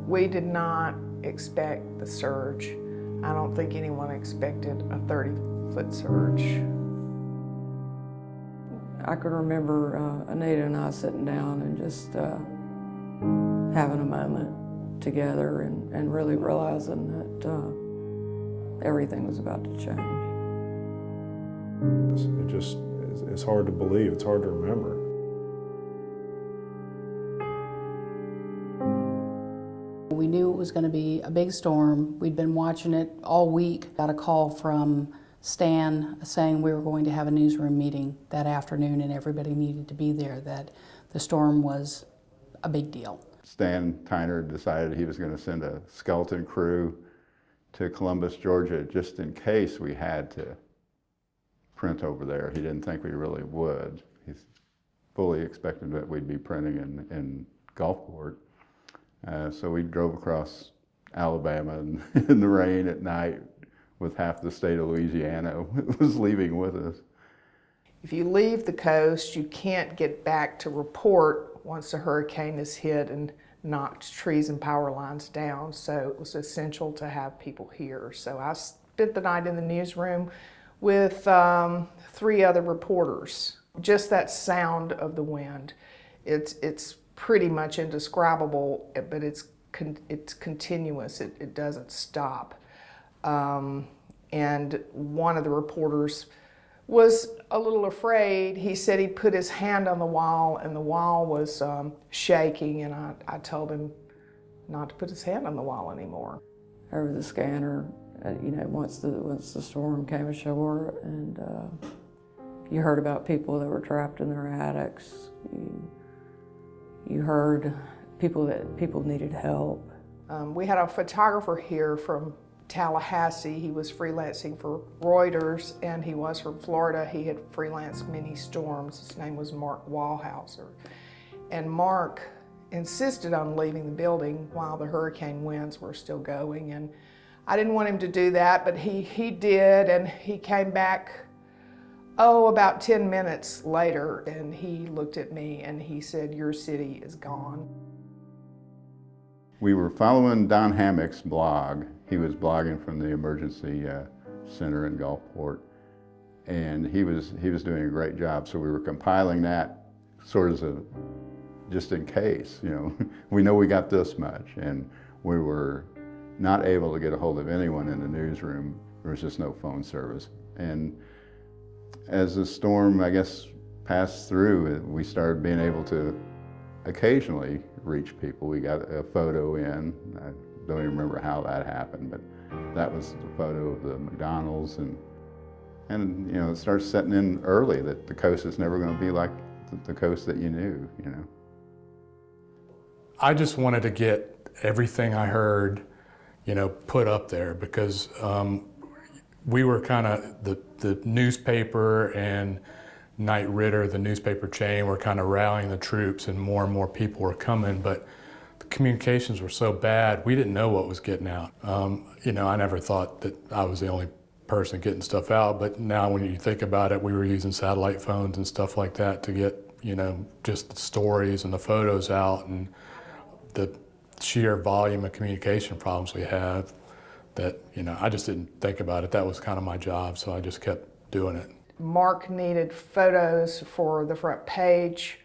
We did not expect the surge. I don't think anyone expected a 30-foot surge. I can remember Anita and I sitting down and just having a moment together and really realizing that everything was about to change. It's hard to believe, it's hard to remember. We knew it was going to be a big storm. We'd been watching it all week. Got a call from Stan saying we were going to have a newsroom meeting that afternoon and everybody needed to be there, that the storm was a big deal. Stan Tyner decided he was going to send a skeleton crew to Columbus, Georgia, just in case we had to print over there. He didn't think we really would. He's fully expected that we'd be printing in Gulfport. So we drove across Alabama in the rain at night with half the state of Louisiana was leaving with us. If you leave the coast, you can't get back to report once the hurricane is hit and knocked trees and power lines down. So it was essential to have people here. So I spent the night in the newsroom with 3 other reporters. Just that sound of the wind, it's pretty much indescribable, but it's continuous. It doesn't stop. And one of the reporters was a little afraid. He said he put his hand on the wall and the wall was shaking, and I told him not to put his hand on the wall anymore. Over the scanner, once the storm came ashore, and you heard about people that were trapped in their attics. You heard people needed help. We had a photographer here from Tallahassee. He was freelancing for Reuters, and he was from Florida. He had freelanced many storms. His name was Mark Wallhauser. And Mark insisted on leaving the building while the hurricane winds were still going. And I didn't want him to do that, but he did, and he came back, about 10 minutes later, and he looked at me and he said, "Your city is gone." We were following Don Hammock's blog. He was blogging from the emergency center in Gulfport, and he was doing a great job. So we were compiling that sort of just in case, we know we got this much, and we were not able to get a hold of anyone in the newsroom. There was just no phone service. And as the storm, I guess, passed through, we started being able to occasionally reach people. We got a photo in. I don't even remember how that happened, but that was the photo of the McDonald's, and it starts setting in early that the coast is never going to be like the coast that you knew. I just wanted to get everything I heard, put up there, because we were kind of the newspaper and Knight Ridder, the newspaper chain, were kind of rallying the troops, and more people were coming, but the communications were so bad, we didn't know what was getting out. I never thought that I was the only person getting stuff out, but now when you think about it, we were using satellite phones and stuff like that to get, just the stories and the photos out, and the sheer volume of communication problems we have that, I just didn't think about it. That was kind of my job, so I just kept doing it. Mark needed photos for the front page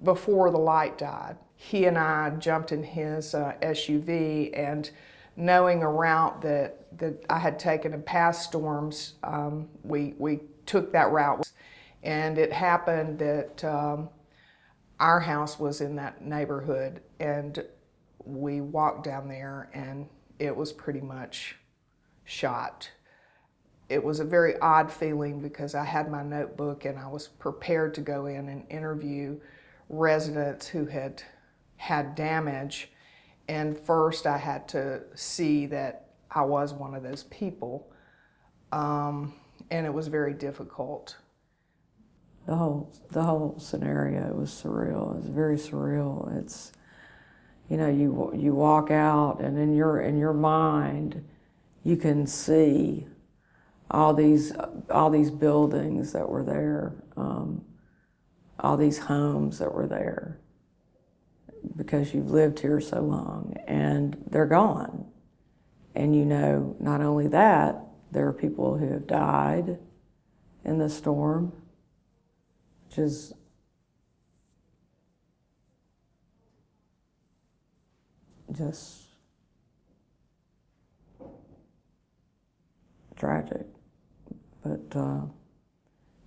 before the light died. He and I jumped in his SUV, and knowing a route that I had taken in past storms, we took that route. And it happened that our house was in that neighborhood, and we walked down there, and it was pretty much shot. It was a very odd feeling because I had my notebook and I was prepared to go in and interview residents who had had damage. And first I had to see that I was one of those people. And it was very difficult. The whole scenario was surreal. It was very surreal. It's, you walk out, and in your mind, you can see all these buildings that were there, all these homes that were there. because you've lived here so long, and they're gone. And you know, not only that, there are people who have died in the storm, which is just tragic. But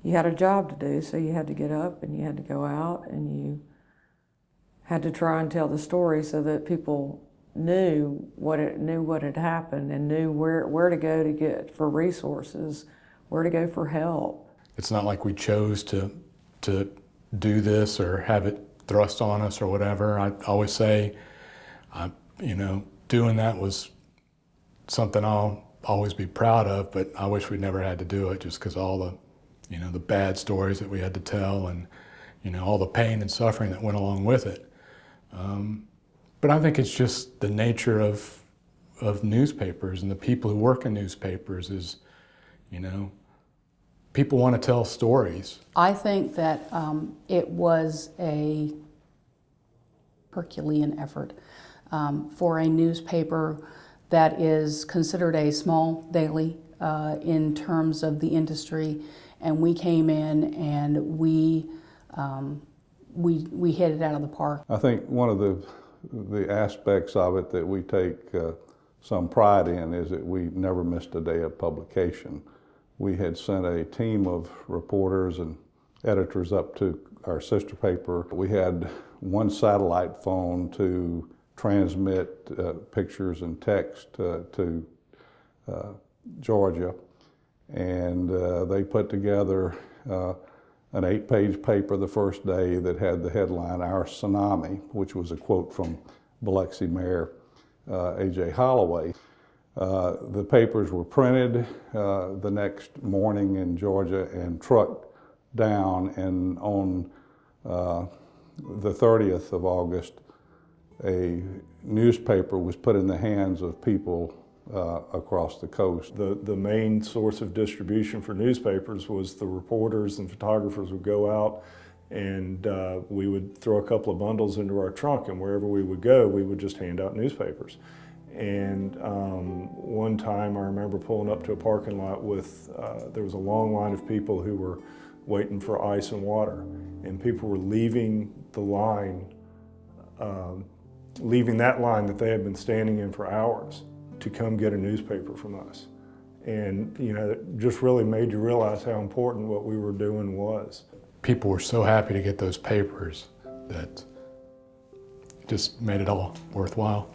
you had a job to do, so you had to get up and you had to go out and you had to try and tell the story so that people knew what had happened and knew where to go to get for resources, where to go for help. It's not like we chose to do this or have it thrust on us or whatever. I always say, doing that was something I'll always be proud of, but I wish we never had to do it just because all the bad stories that we had to tell and, all the pain and suffering that went along with it. But I think it's just the nature of newspapers and the people who work in newspapers is, people want to tell stories. I think that it was a Herculean effort for a newspaper that is considered a small daily in terms of the industry, and we came in and we hit it out of the park. I think one of the aspects of it that we take some pride in is that we never missed a day of publication. We had sent a team of reporters and editors up to our sister paper. We had one satellite phone to transmit pictures and text to Georgia, and they put together an 8-page paper the first day that had the headline, "Our Tsunami," which was a quote from Biloxi Mayor A.J. Holloway. The papers were printed the next morning in Georgia and trucked down, and on the 30th of August, a newspaper was put in the hands of people across the coast. The main source of distribution for newspapers was the reporters and photographers would go out, and we would throw a couple of bundles into our trunk, and wherever we would go, we would just hand out newspapers. And one time I remember pulling up to a parking lot with, there was a long line of people who were waiting for ice and water, and people were leaving the line, leaving that line that they had been standing in for hours to come get a newspaper from us. And it just really made you realize how important what we were doing was. People were so happy to get those papers that it just made it all worthwhile.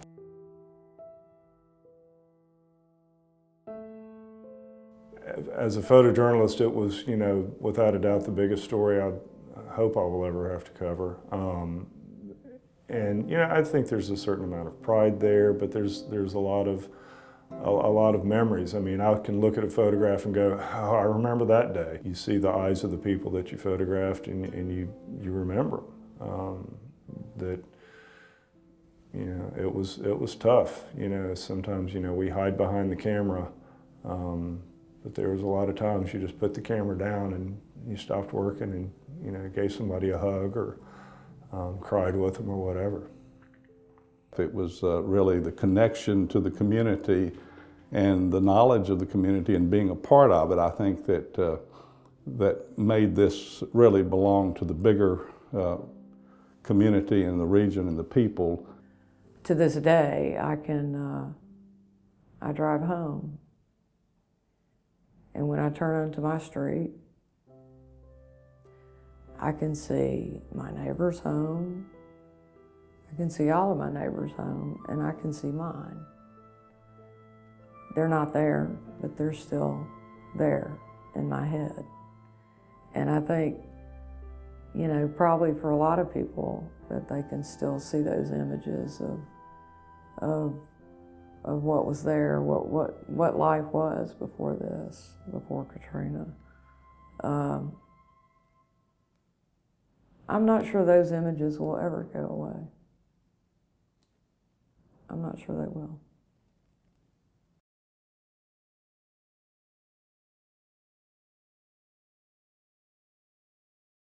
As a photojournalist, it was, without a doubt the biggest story I hope I will ever have to cover. And I think there's a certain amount of pride there, but there's a lot of memories. I mean, I can look at a photograph and go, "Oh, I remember that day." You see the eyes of the people that you photographed, and you remember that. It was tough. Sometimes we hide behind the camera, but there was a lot of times you just put the camera down and you stopped working and gave somebody a hug or cried with them or whatever. It was really the connection to the community and the knowledge of the community and being a part of it, I think that made this really belong to the bigger community and the region and the people. To this day, I drive home, and when I turn onto my street, I can see my neighbor's home, I can see all of my neighbor's home, and I can see mine. They're not there, but they're still there in my head. And I think, probably for a lot of people, that they can still see those images of what was there, what life was before this, before Katrina. I'm not sure those images will ever go away. I'm not sure they will.